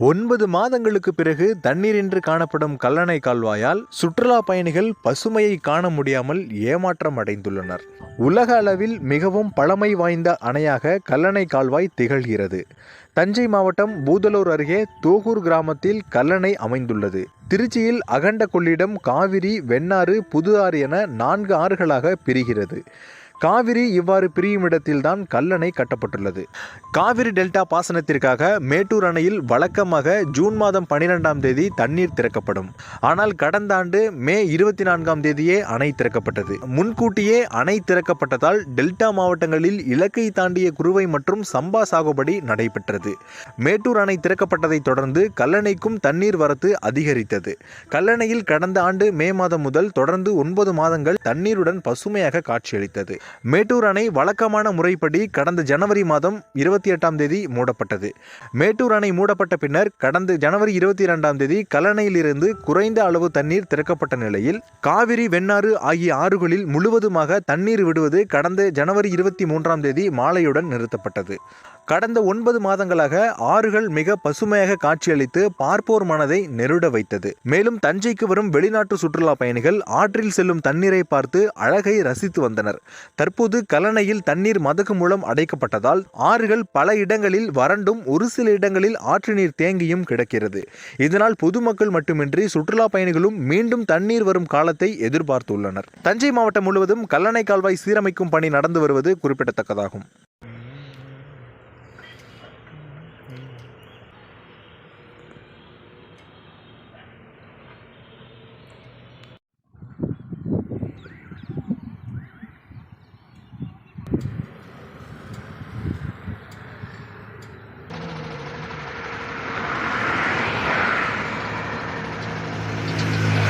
9 மாதங்களுக்கு பிறகு தண்ணீரின்றி காணப்படும் கல்லணை கால்வாயால் சுற்றுலா பயணிகள் பசுமையை காண முடியாமல் ஏமாற்றம் அடைந்துள்ளனர். உலக அளவில் மிகவும் பழமை வாய்ந்த அணையாக கல்லணை கால்வாய் திகழ்கிறது. தஞ்சை மாவட்டம் பூதலூர் அருகே தோகூர் கிராமத்தில் கல்லணை அமைந்துள்ளது. திருச்சியில் அகண்ட கொள்ளிடம், காவிரி, வெண்ணாறு, புது ஆறு என 4 ஆறுகளாக பிரிகிறது. காவிரி இவ்வாறு பிரியும் இடத்தில்தான் கல்லணை கட்டப்பட்டுள்ளது. காவிரி டெல்டா பாசனத்திற்காக மேட்டூர் அணையில் வழக்கமாக ஜூன் மாதம் 12ஆம் தேதி தண்ணீர் திறக்கப்படும். ஆனால் கடந்த ஆண்டு மே 24ஆம் தேதியே அணை திறக்கப்பட்டது. முன்கூட்டியே அணை திறக்கப்பட்டதால் டெல்டா மாவட்டங்களில் இலக்கை தாண்டிய குறுவை மற்றும் சம்பா சாகுபடி நடைபெற்றது. மேட்டூர் அணை திறக்கப்பட்டதை தொடர்ந்து கல்லணைக்கும் தண்ணீர் வரத்து அதிகரித்தது. கல்லணையில் கடந்த ஆண்டு மே மாதம் முதல் தொடர்ந்து 9 மாதங்கள் தண்ணீருடன் பசுமையாக காட்சியளித்தது. மேட்டூர் அணை வழக்கமான முறைப்படி கடந்த ஜனவரி மாதம் 28ஆம் தேதி மூடப்பட்டது. மேட்டூர் அணை மூடப்பட்ட பின்னர் கடந்த ஜனவரி 22ஆம் தேதி கல்லணையிலிருந்து குறைந்த அளவு தண்ணீர் திறக்கப்பட்ட நிலையில் காவிரி, வெண்ணாறு ஆகிய ஆறுகளில் முழுவதுமாக தண்ணீர் விடுவது கடந்த ஜனவரி 23ஆம் தேதி மாலையுடன் நிறுத்தப்பட்டது. கடந்த 9 மாதங்களாக ஆறுகள் மிக பசுமையாக காட்சியளித்து பார்ப்போர் மனதை நெருட வைத்தது. மேலும் தஞ்சைக்கு வரும் வெளிநாட்டு சுற்றுலா பயணிகள் ஆற்றில் செல்லும் தண்ணீரை பார்த்து அழகை ரசித்து வந்தனர். தற்போது கல்லணையில் தண்ணீர் மதகு மூலம் அடைக்கப்பட்டதால் ஆறுகள் பல இடங்களில் வறண்டும் ஒரு சில இடங்களில் ஆற்று நீர் தேங்கியும் கிடக்கிறது. இதனால் பொதுமக்கள் மட்டுமின்றி சுற்றுலா பயணிகளும் மீண்டும் தண்ணீர் வரும் காலத்தை எதிர்பார்த்துள்ளனர். தஞ்சை மாவட்டம் முழுவதும் கல்லணை கால்வாய் சீரமைக்கும் பணி நடந்து வருவது குறிப்பிடத்தக்கதாகும்.